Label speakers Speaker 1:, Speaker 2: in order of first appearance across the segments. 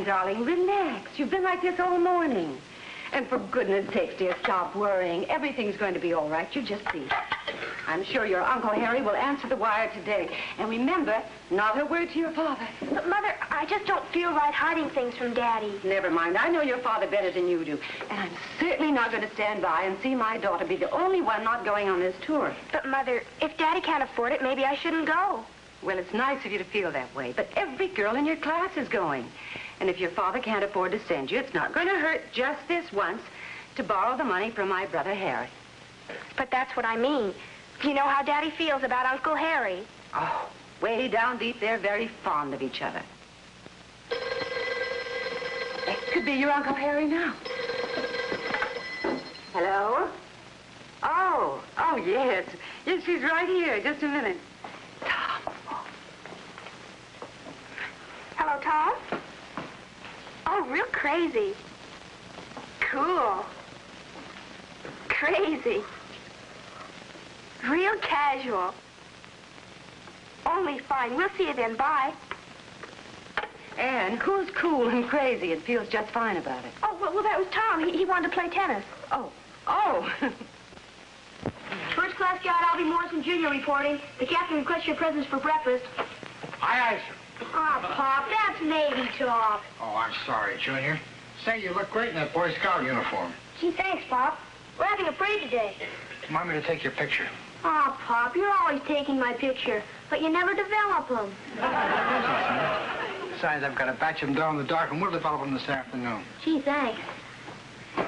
Speaker 1: Darling, relax. You've been like this all morning. And for goodness sakes, dear, stop worrying. Everything's going to be all right. You just see. I'm sure your Uncle Harry will answer the wire today. And remember, not a word to your father.
Speaker 2: But, Mother, I just don't feel right hiding things from Daddy.
Speaker 1: Never mind. I know your father better than you do. And I'm certainly not going to stand by and see my daughter be the only one not going on this tour.
Speaker 2: But, Mother, if Daddy can't afford it, maybe I shouldn't go.
Speaker 1: Well, it's nice of you to feel that way. But every girl in your class is going. And if your father can't afford to send you, it's not going to hurt just this once to borrow the money from my brother Harry.
Speaker 2: But that's what I mean. You know how Daddy feels about Uncle Harry.
Speaker 1: Oh, way down deep, they're very fond of each other. It could be your Uncle Harry now. Hello? Oh, yes. Yes, she's right here. Just a minute. Tom.
Speaker 2: Hello, Tom? Oh, real crazy. Cool. Crazy. Real casual. Only fine. We'll see you then. Bye.
Speaker 1: Anne, who's cool and crazy and feels just fine about it?
Speaker 2: Oh, well that was Tom. He wanted to play tennis.
Speaker 1: Oh.
Speaker 2: First class guide, Albie Morrison, Jr. reporting. The captain requests your presence for breakfast.
Speaker 3: Aye, sir.
Speaker 2: Oh, Pop, that's Navy talk.
Speaker 3: Oh, I'm sorry, Junior. Say, you look great in that Boy Scout uniform.
Speaker 2: Gee, thanks, Pop. We're having a parade today.
Speaker 3: Want me to take your picture?
Speaker 2: Oh, Pop, you're always taking my picture, but you never develop them.
Speaker 3: Besides, I've got a batch of them down in the dark, and we'll develop them this afternoon.
Speaker 2: Gee, thanks.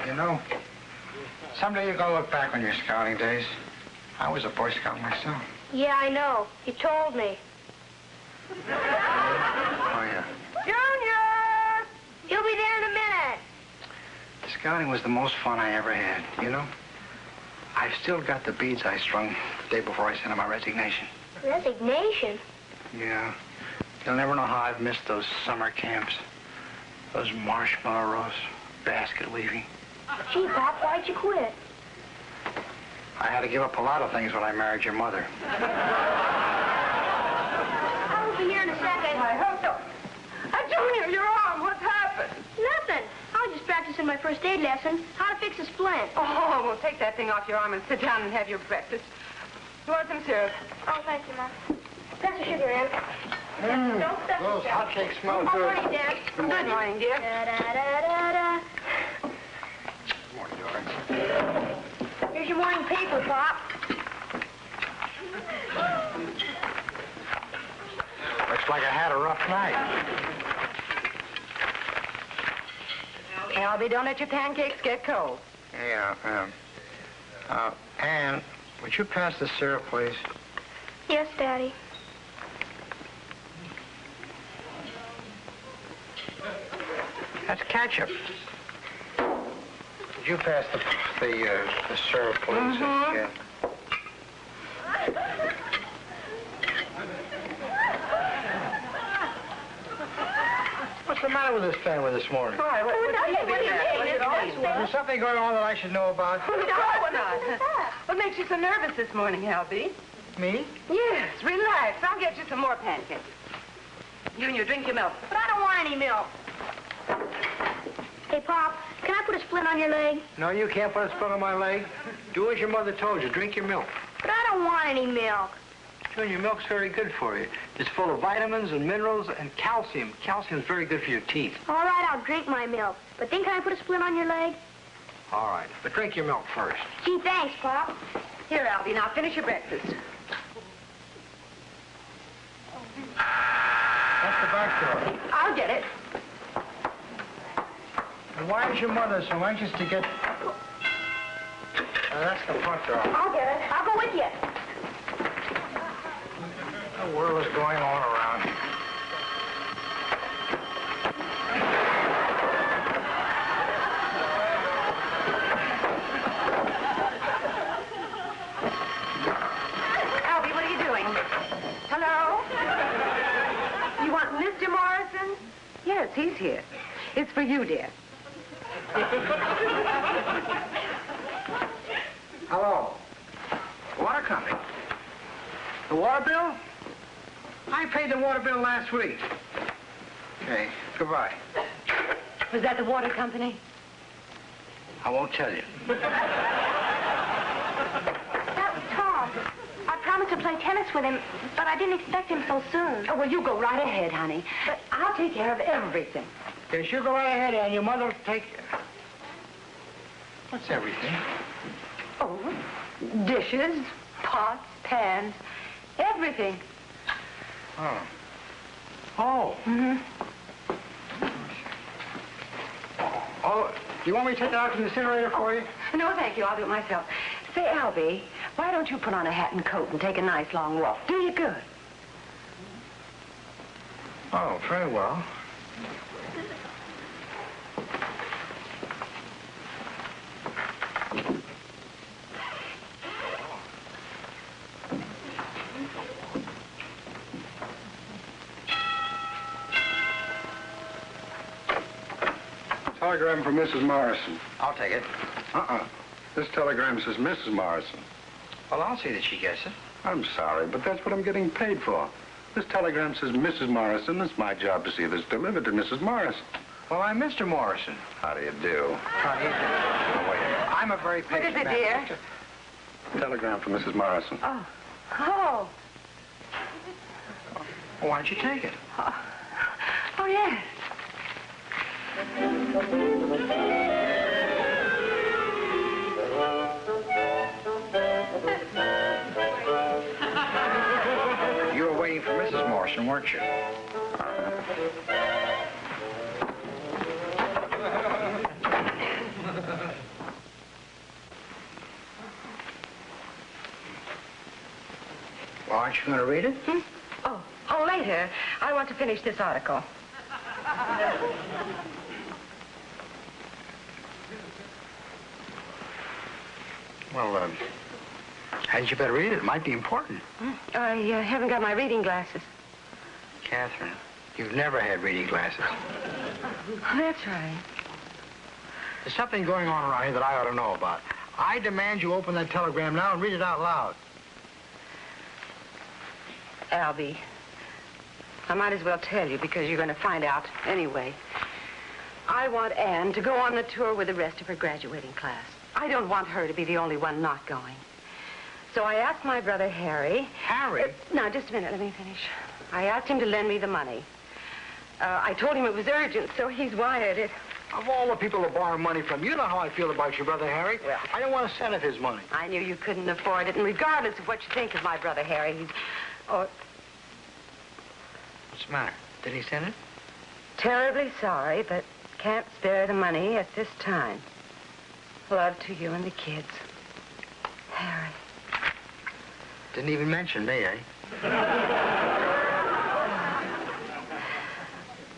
Speaker 3: You know, someday you're going to look back on your scouting days. I was a Boy Scout myself.
Speaker 2: Yeah, I know. You told me.
Speaker 3: Oh, yeah.
Speaker 2: Junior! He'll be there in a minute.
Speaker 3: Scouting was the most fun I ever had, you know? I've still got the beads I strung the day before I sent in my resignation.
Speaker 2: Resignation?
Speaker 3: Yeah. You'll never know how I've missed those summer camps. Those marshmallow roasts, basket weaving.
Speaker 2: Gee, Pop, why'd you quit?
Speaker 3: I had to give up a lot of things when I married your mother.
Speaker 2: I'll be here in a second.
Speaker 1: I hope so. Junior, your arm, what's happened?
Speaker 2: Nothing. I was just practicing my first aid lesson, how to fix a splint.
Speaker 1: Oh, well, take that thing off your arm and sit down and have your breakfast. You want some syrup?
Speaker 2: Oh, thank you, Mom. Pass the sugar in. Don't stuff
Speaker 3: Those
Speaker 2: yourself.
Speaker 3: hotcakes smell
Speaker 2: Good
Speaker 3: good.
Speaker 2: morning, Dad.
Speaker 1: Good morning, dear.
Speaker 2: Da-da-da-da-da.
Speaker 3: Good morning, darling.
Speaker 2: Here's your morning paper, Pop.
Speaker 3: Looks like I had a rough night.
Speaker 1: Albie, don't let your pancakes get cold.
Speaker 3: Yeah, Anne, would you pass the syrup, please?
Speaker 2: Yes, Daddy.
Speaker 3: That's ketchup. Would you pass the syrup, please?
Speaker 1: Mm-hmm.
Speaker 3: Yeah. What's the matter with this family this morning?
Speaker 1: Why? What do you mean?
Speaker 3: Is there something going on that I should know about?
Speaker 1: No, not. What makes you so nervous this morning, Albie?
Speaker 3: Me?
Speaker 1: Yes, relax. I'll get you some more pancakes. Junior, drink your milk.
Speaker 2: But I don't want any milk. Hey, Pop, can I put a splint on your leg?
Speaker 3: No, you can't put a splint on my leg. Do as your mother told you. Drink your milk.
Speaker 2: But I don't want any milk.
Speaker 3: Junior, milk's very good for you. It's full of vitamins and minerals and calcium. Calcium's very good for your teeth.
Speaker 2: All right, I'll drink my milk. But then can I put a splint on your leg?
Speaker 3: All right, but drink your milk first.
Speaker 2: Gee, thanks, Pop.
Speaker 1: Here, Albie, now finish your breakfast.
Speaker 3: door.
Speaker 1: I'll get it.
Speaker 3: And why is your mother so anxious to get... that's the front door.
Speaker 2: I'll get it. I'll go with you.
Speaker 3: What the world is going on around?
Speaker 1: Albie, what are you doing? Hello? You want Mr. Morrison? Yes, he's here. It's for you, dear.
Speaker 3: Hello. Water company. The water bill? I paid the water bill last week. Okay, goodbye.
Speaker 1: Was that the water company?
Speaker 3: I won't tell you.
Speaker 2: That was Tom. I promised to play tennis with him, but I didn't expect him so soon.
Speaker 1: Oh, well, you go right ahead, honey. But I'll take care of everything.
Speaker 3: Yes, you go right ahead, and your mother will take... What's everything?
Speaker 1: Oh, dishes, pots, pans, everything.
Speaker 3: Oh. Oh.
Speaker 1: Mm-hmm.
Speaker 3: Oh, do you want me to take it out to the incinerator for you?
Speaker 1: No, thank you. I'll do it myself. Say, Albie, why don't you put on a hat and coat and take a nice long walk? Do you good.
Speaker 3: Oh, very well.
Speaker 4: Telegram from Mrs. Morrison.
Speaker 3: I'll take it.
Speaker 4: This telegram says Mrs. Morrison.
Speaker 3: Well, I'll see that she gets it.
Speaker 4: I'm sorry, but that's what I'm getting paid for. This telegram says Mrs. Morrison. It's my job to see this delivered to Mrs. Morrison.
Speaker 3: Well, I'm Mr. Morrison.
Speaker 4: How do you do?
Speaker 3: How do you do? Oh, wait a minute. I'm a very patient
Speaker 1: What is it,
Speaker 3: man.
Speaker 1: dear?
Speaker 4: Telegram from Mrs. Morrison.
Speaker 1: Oh. Oh.
Speaker 3: Well, why don't you take it?
Speaker 1: Oh, yes.
Speaker 3: You were waiting for Mrs. Morrison, weren't you? Well, aren't you going to read it?
Speaker 1: Oh, later. I want to finish this article.
Speaker 3: Well, hadn't you better read it? It might be important.
Speaker 1: I haven't got my reading glasses.
Speaker 3: Catherine, you've never had reading glasses.
Speaker 1: That's right.
Speaker 3: There's something going on around here that I ought to know about. I demand you open that telegram now and read it out loud.
Speaker 1: Albie, I might as well tell you because you're going to find out anyway. I want Anne to go on the tour with the rest of her graduating class. I don't want her to be the only one not going. So I asked my brother Harry...
Speaker 3: Harry?
Speaker 1: Now, just a minute. Let me finish. I asked him to lend me the money. I told him it was urgent, so he's wired it.
Speaker 3: Of all the people to borrow money from, you know how I feel about your brother Harry.
Speaker 1: Well...
Speaker 3: I don't want a cent of his money.
Speaker 1: I knew you couldn't afford it, and regardless of what you think of my brother Harry, he's... Oh,
Speaker 3: What's the matter? Did he send it?
Speaker 1: terribly sorry, but can't spare the money at this time. Love to you and the kids. Harry.
Speaker 3: Didn't even mention me, eh?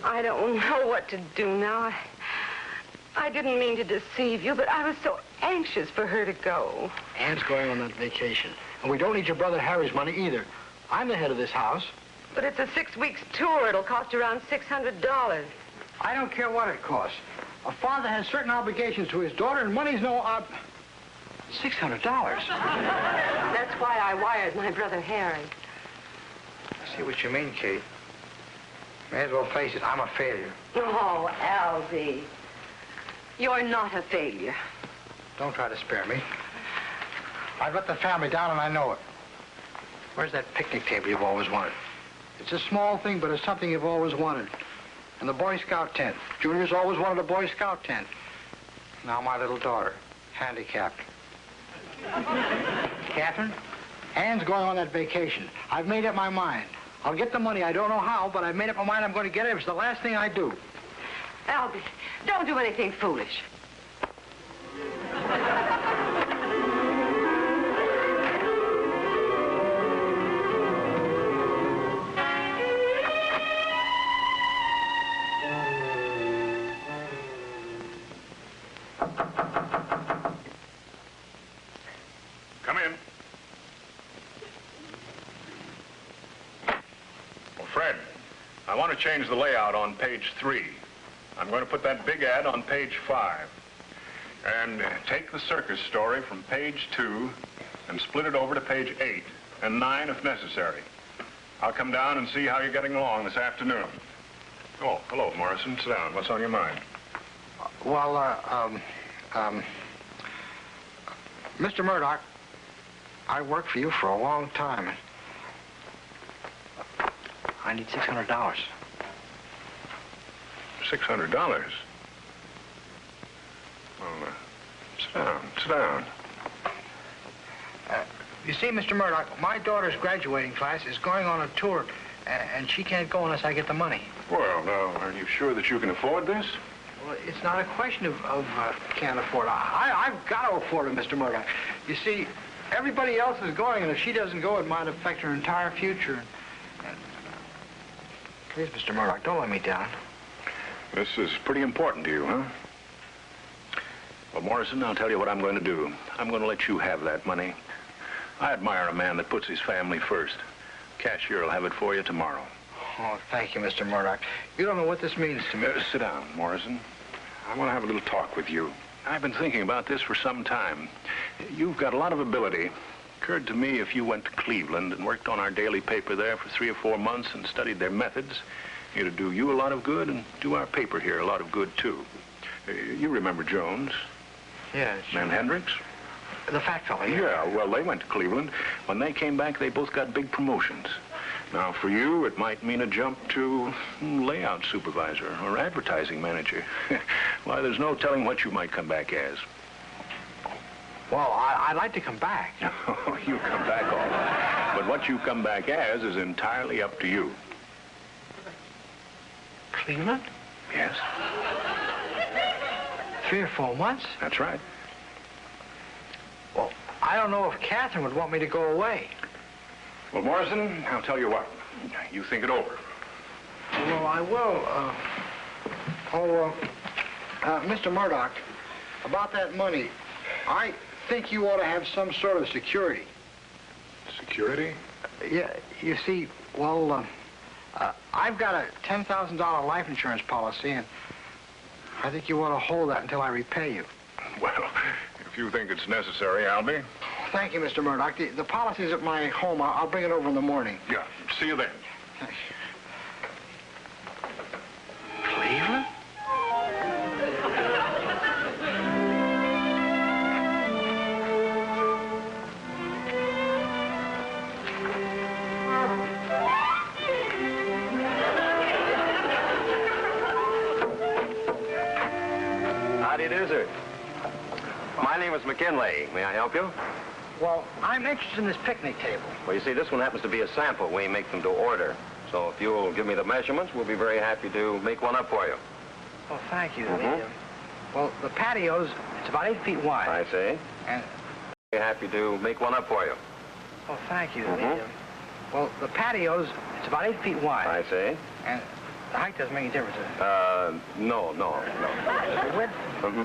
Speaker 1: I don't know what to do now. I didn't mean to deceive you, but I was so anxious for her to go.
Speaker 3: Anne's going on that vacation. And we don't need your brother Harry's money either. I'm the head of this house.
Speaker 1: But it's a 6 weeks tour. It'll cost around $600.
Speaker 3: I don't care what it costs. A father has certain obligations to his daughter, and money's no $600.
Speaker 1: That's why I wired my brother Harry.
Speaker 3: I see what you mean, Kate. May as well face it, I'm a failure.
Speaker 1: Oh, Albie. You're not a failure.
Speaker 3: Don't try to spare me. I've let the family down, and I know it. Where's that picnic table you've always wanted? It's a small thing, but it's something you've always wanted. And the Boy Scout tent. Junior's always wanted a Boy Scout tent. Now my little daughter, handicapped. Catherine, Anne's going on that vacation. I've made up my mind. I'll get the money. I don't know how, but I've made up my mind I'm going to get it. It's the last thing I do.
Speaker 1: Albie, don't do anything foolish.
Speaker 4: Come in. Well, Fred, I want to change the layout on page 3. I'm going to put that big ad on page 5. And take the circus story from page 2 and split it over to page 8 and 9 if necessary. I'll come down and see how you're getting along this afternoon. Oh, hello, Morrison. Sit down. What's on your mind?
Speaker 3: Well, Mr. Murdoch, I worked for you for a long time. I need $600.
Speaker 4: $600? Well, sit down, sit down.
Speaker 3: You see, Mr. Murdoch, my daughter's graduating class is going on a tour, and she can't go unless I get the money.
Speaker 4: Well, now, are you sure that you can afford this?
Speaker 3: Well, it's not a question of can't afford it. I've got to afford it, Mr. Murdoch. You see, everybody else is going, and if she doesn't go, it might affect her entire future. And please, Mr. Murdoch, don't let me down.
Speaker 4: This is pretty important to you, huh? Well, Morrison, I'll tell you what I'm going to do. I'm going to let you have that money. I admire a man that puts his family first. Cashier will have it for you tomorrow.
Speaker 3: Oh, thank you, Mr. Murdoch. You don't know what this means to me.
Speaker 4: Sit down, Morrison. I want to have a little talk with you. I've been thinking about this for some time. You've got a lot of ability. Occurred to me if you went to Cleveland and worked on our daily paper there for 3 or 4 months and studied their methods, it'd do you a lot of good and do our paper here a lot of good, too. You remember Jones?
Speaker 3: Yes.
Speaker 4: And Hendricks?
Speaker 3: The fat fellow, yeah.
Speaker 4: Yeah, well, they went to Cleveland. When they came back, they both got big promotions. Now, for you, it might mean a jump to layout supervisor or advertising manager. Why, there's no telling what you might come back as.
Speaker 3: Well, I'd like to come back.
Speaker 4: Oh, you come back all right. But what you come back as is entirely up to you.
Speaker 3: Cleveland?
Speaker 4: Yes.
Speaker 3: 3 or 4 months?
Speaker 4: That's right.
Speaker 3: Well, I don't know if Catherine would want me to go away.
Speaker 4: Well, Morrison, I'll tell you what. You think it over.
Speaker 3: Well, I will. Mr. Murdoch, about that money, I think you ought to have some sort of security.
Speaker 4: Security?
Speaker 3: Yeah, you see, well, I've got a $10,000 life insurance policy, and I think you ought to hold that until I repay you.
Speaker 4: Well, if you think it's necessary, Albie.
Speaker 3: Thank you, Mr. Murdoch. The policy's at my home. I'll bring it over in the morning.
Speaker 4: Yeah, see you then.
Speaker 3: Cleveland?
Speaker 5: How do you do, sir? My name is McKinley. May I help you?
Speaker 3: Well, I'm interested in this picnic table.
Speaker 5: Well, you see, this one happens to be a sample. We make them to order. So if you'll give me the measurements, we'll be very happy to make one up for you.
Speaker 3: Oh, thank you.
Speaker 5: Mhm.
Speaker 3: Well, the patio's, it's about 8 feet wide.
Speaker 5: I see.
Speaker 3: And,
Speaker 5: Very happy to make one up for you.
Speaker 3: oh, thank you.
Speaker 5: Mhm.
Speaker 3: Well, the patio's, it's about 8 feet wide.
Speaker 5: I see.
Speaker 3: And the height doesn't make any difference.
Speaker 5: No.
Speaker 3: The width?
Speaker 5: Mm-hmm.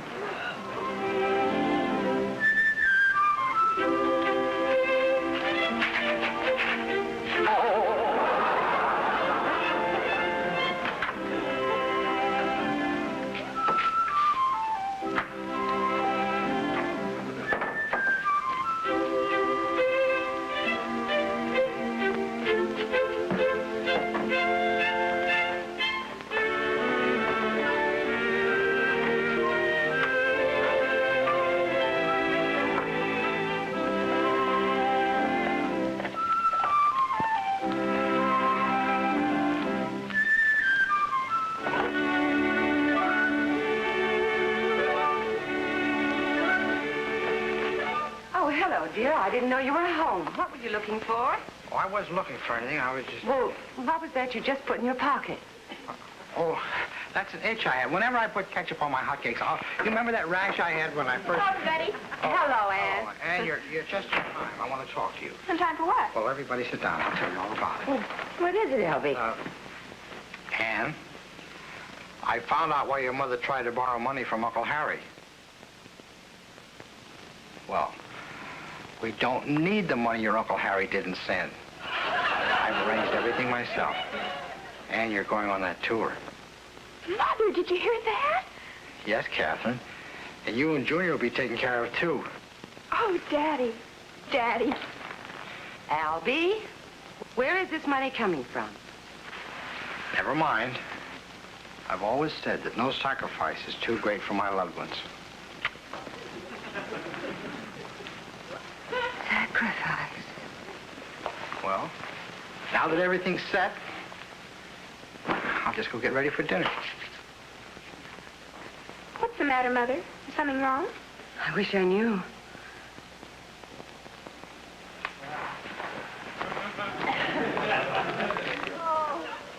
Speaker 1: dear. I didn't know you were home. What were you looking for?
Speaker 3: Oh, I wasn't looking for anything. I was just...
Speaker 1: Well, what was that you just put in your pocket?
Speaker 3: Oh, that's an itch I had. Whenever I put ketchup on my hotcakes, you remember that rash I had when I first...
Speaker 2: Hello, Betty.
Speaker 1: Hello, Anne.
Speaker 3: Oh, Anne, you're just in time. I want to talk to you.
Speaker 2: In time for what?
Speaker 3: Well, everybody sit down. I'll tell you all about it.
Speaker 1: Well, what is it, Albie?
Speaker 3: Anne, I found out why your mother tried to borrow money from Uncle Harry. Well, we don't need the money your Uncle Harry didn't send. I've arranged everything myself. And you're going on that tour.
Speaker 2: Mother, did you hear that?
Speaker 3: Yes, Catherine. And you and Junior will be taken care of, too.
Speaker 2: Oh, Daddy. Daddy.
Speaker 1: Albie, where is this money coming from?
Speaker 3: Never mind. I've always said that no sacrifice is too great for my loved ones.
Speaker 1: Sacrifice.
Speaker 3: Well, now that everything's set, I'll just go get ready for dinner.
Speaker 2: What's the matter, Mother? Is something wrong?
Speaker 1: I wish I knew.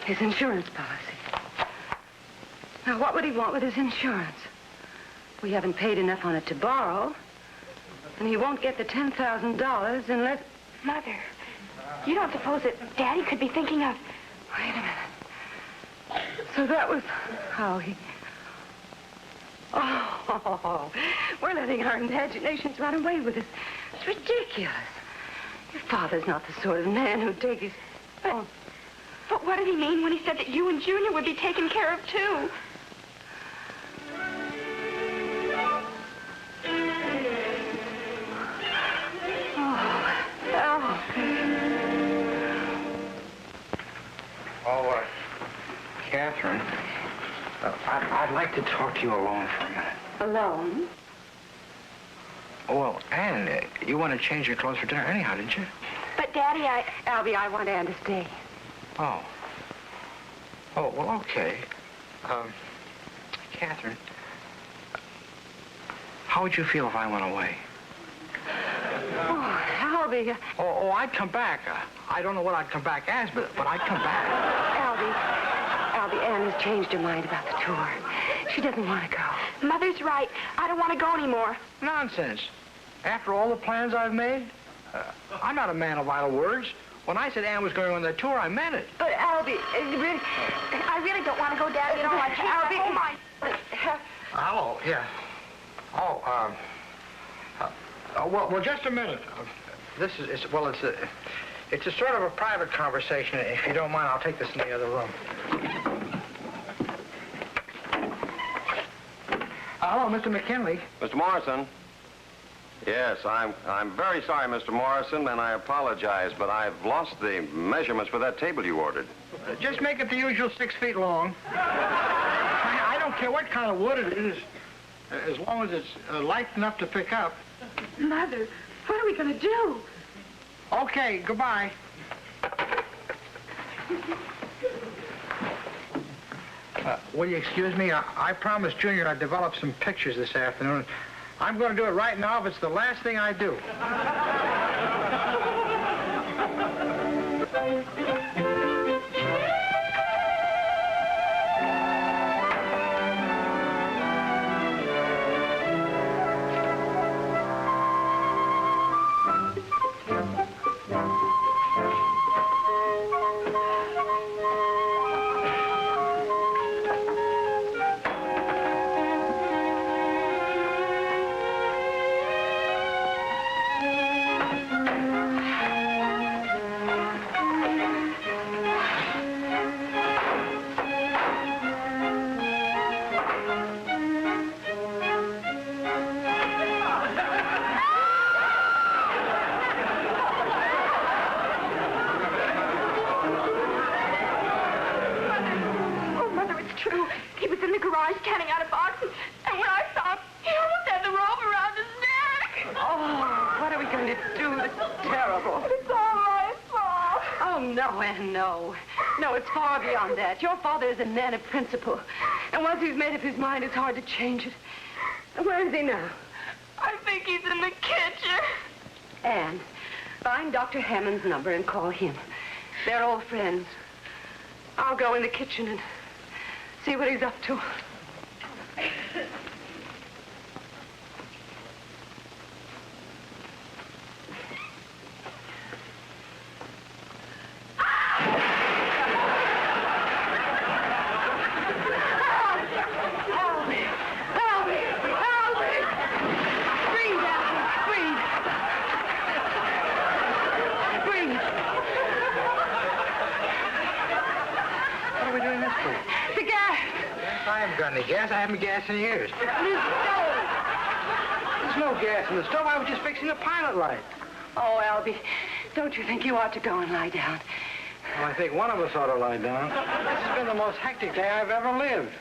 Speaker 1: His insurance policy. Now, what would he want with his insurance? We haven't paid enough on it to borrow. And he won't get the $10,000 unless...
Speaker 2: Mother, you don't suppose that Daddy could be thinking of...
Speaker 1: Wait a minute. So that was how he... Oh, we're letting our imaginations run away with us. It's ridiculous. Your father's not the sort of man who'd take his... Oh.
Speaker 2: But what did he mean when he said that you and Junior would be taken care of, too?
Speaker 3: Catherine, I'd like to talk to you alone for a minute.
Speaker 1: Alone?
Speaker 3: Oh, well, Anne, you want to change your clothes for dinner anyhow, didn't you?
Speaker 2: But, Daddy,
Speaker 1: Albie, I want Anne to stay.
Speaker 3: Oh. Oh, well, okay. Catherine, how would you feel if I went away?
Speaker 1: Oh, Albie.
Speaker 3: Oh, I'd come back. I don't know what I'd come back as, but I'd come back.
Speaker 1: Albie, Anne has changed her mind about the tour. She doesn't want to go.
Speaker 2: Mother's right. I don't want to go anymore.
Speaker 3: Nonsense. After all the plans I've made, I'm not a man of idle words. When I said Anne was going on that tour, I meant it.
Speaker 1: But, Albie,
Speaker 2: I really don't want to go, Daddy, at all. I can't.
Speaker 3: Hello, yeah. Oh, well, just a minute. This is, it's a sort of a private conversation. If you don't mind, I'll take this in the other room. Hello, Mr. McKinley.
Speaker 5: Mr. Morrison. Yes, I'm very sorry, Mr. Morrison, and I apologize, but I've lost the measurements for that table you ordered.
Speaker 3: Just make it the usual 6 feet long. I don't care what kind of wood it is, as long as it's light enough to pick up.
Speaker 1: Mother, what are we going to do?
Speaker 3: Okay, goodbye. Will you excuse me? I promised Junior I'd develop some pictures this afternoon. I'm going to do it right now if it's the last thing I do.
Speaker 1: Your father is a man of principle. And once he's made up his mind, it's hard to change it. Where is he now?
Speaker 2: I think he's in the kitchen.
Speaker 1: Anne, find Dr. Hammond's number and call him. They're old friends. I'll go in the kitchen and see what he's up to.
Speaker 3: The gas? I haven't gas in years. There's no gas in the stove. I was just fixing the pilot light.
Speaker 1: Oh, Albie, don't you think you ought to go and lie down?
Speaker 3: Well, I think one of us ought to lie down. This has been the most hectic day I've ever lived.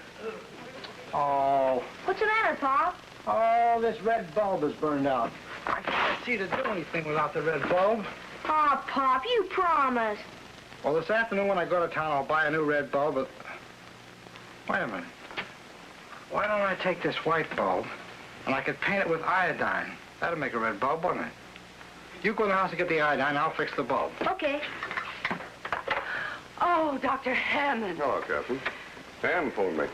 Speaker 3: Oh.
Speaker 2: What's the matter, Pop?
Speaker 3: Oh, this red bulb is burned out. I can't see to do anything without the red bulb.
Speaker 2: Oh, Pop, you promised.
Speaker 3: Well, this afternoon when I go to town, I'll buy a new red bulb, but... Wait a minute. Why don't I take this white bulb, and I could paint it with iodine? That'd make a red bulb, wouldn't it? You go in the house and get the iodine, I'll fix the bulb.
Speaker 2: Okay.
Speaker 1: Oh, Dr. Hammond.
Speaker 6: Hello, Captain. Anne phoned me.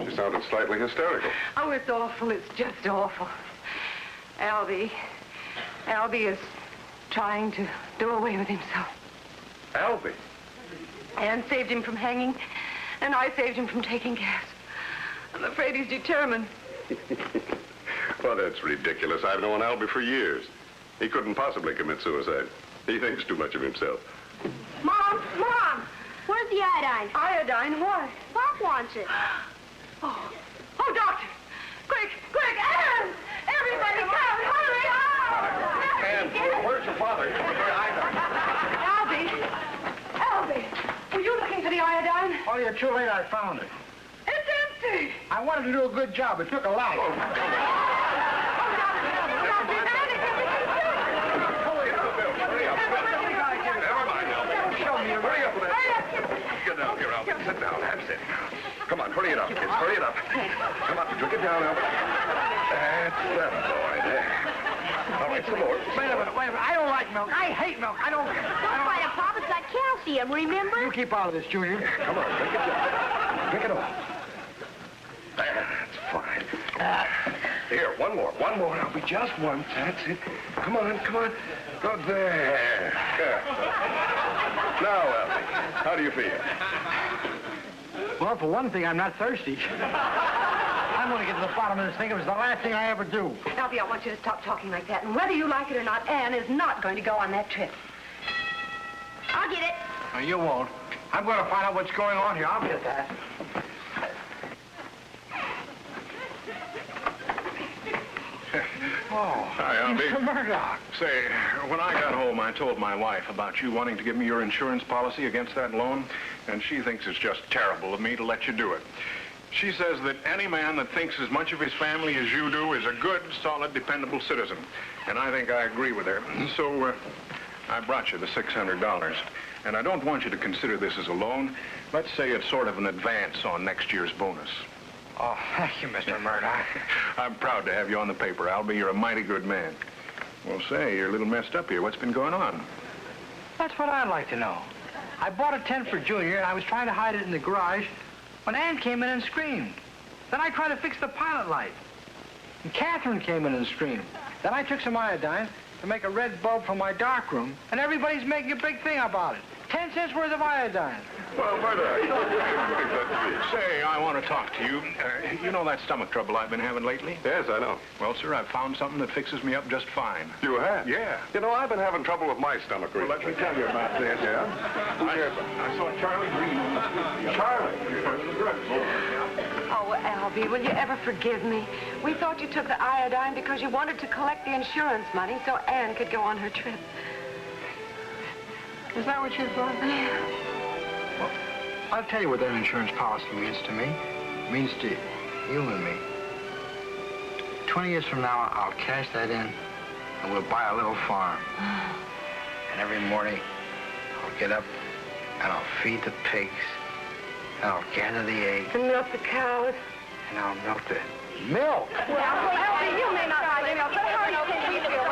Speaker 6: She sounded slightly hysterical.
Speaker 1: Oh, it's awful. It's just awful. Albie is trying to do away with himself.
Speaker 6: Albie?
Speaker 1: Anne saved him from hanging, and I saved him from taking gas. I'm afraid he's determined.
Speaker 6: Well, that's ridiculous. I've known Albie for years. He couldn't possibly commit suicide. He thinks too much of himself.
Speaker 2: Mom! Where's the iodine?
Speaker 1: Iodine? Why?
Speaker 2: Pop wants it.
Speaker 1: Oh, doctor! Quick! Anne! Everybody come! Hurry up!
Speaker 6: Anne, where's your father?
Speaker 1: Albie! Were you looking for the iodine?
Speaker 3: Oh, you're too late. I found it.
Speaker 1: It's empty!
Speaker 3: I wanted to do a good job. It took a lot.
Speaker 6: Get down here, Albie. Sit down. That's it. Come on, hurry it up, kids. Hurry it up. Come on, drink it down, Albie. That's that boy there. All right, some more.
Speaker 3: Wait a minute. I don't like milk. I hate milk. I don't...
Speaker 2: Don't fight it, Pop. It's got calcium, remember?
Speaker 3: You keep out of this, Junior.
Speaker 6: Come on, drink it down. Drink it all. That's fine. Here, one more, Albie. Just one. That's it. Come on. Go there. Good. Now, Albie, how do you feel?
Speaker 3: Well, for one thing, I'm not thirsty. I'm going to get to the bottom of this thing. It was the last thing I ever do.
Speaker 1: Albie, I want you to stop talking like that. And whether you like it or not, Anne is not going to go on that trip.
Speaker 2: I'll get it.
Speaker 3: No, you won't. I'm going to find out what's going on here. I'll get that. Oh,
Speaker 4: Hi, Albie.
Speaker 3: Mr. Murdoch.
Speaker 4: Say, when I got home, I told my wife about you wanting to give me your insurance policy against that loan, and she thinks it's just terrible of me to let you do it. She says that any man that thinks as much of his family as you do is a good, solid, dependable citizen. And I think I agree with her. So, I brought you the $600. And I don't want you to consider this as a loan. Let's say it's sort of an advance on next year's bonus.
Speaker 3: Oh, thank you, Mr. Murdoch.
Speaker 4: I'm proud to have you on the paper, Albie. You're a mighty good man. Well, say, you're a little messed up here. What's been going on?
Speaker 3: That's what I'd like to know. I bought a tent for Junior, and I was trying to hide it in the garage when Anne came in and screamed. Then I tried to fix the pilot light. And Catherine came in and screamed. Then I took some iodine to make a red bulb for my darkroom, and everybody's making a big thing about it. 10 cents worth of iodine.
Speaker 6: Well, Murdoch,
Speaker 4: Say, I want to talk to you. You know that stomach trouble I've been having lately?
Speaker 6: Yes, I know.
Speaker 4: Well, sir, I've found something that fixes me up just fine.
Speaker 6: You have?
Speaker 4: Yeah.
Speaker 6: You know, I've been having trouble with my stomach
Speaker 4: Well,
Speaker 6: recently.
Speaker 4: let me tell you about this.
Speaker 6: Yeah?
Speaker 4: I saw Charlie Green.
Speaker 6: Charlie?
Speaker 1: Oh, Albie, will you ever forgive me? We thought you took the iodine because you wanted to collect the insurance money so Anne could go on her trip.
Speaker 3: Is that what you thought? Well, I'll tell you what that insurance policy means to me. It means to you and me. 20 years from now, I'll cash that in, and we'll buy a little farm. And every morning, I'll get up, and I'll feed the pigs, and I'll gather the eggs,
Speaker 1: And milk the cows.
Speaker 3: and I'll milk the milk.
Speaker 1: Well, Albie, you may not like milk, but how can we feel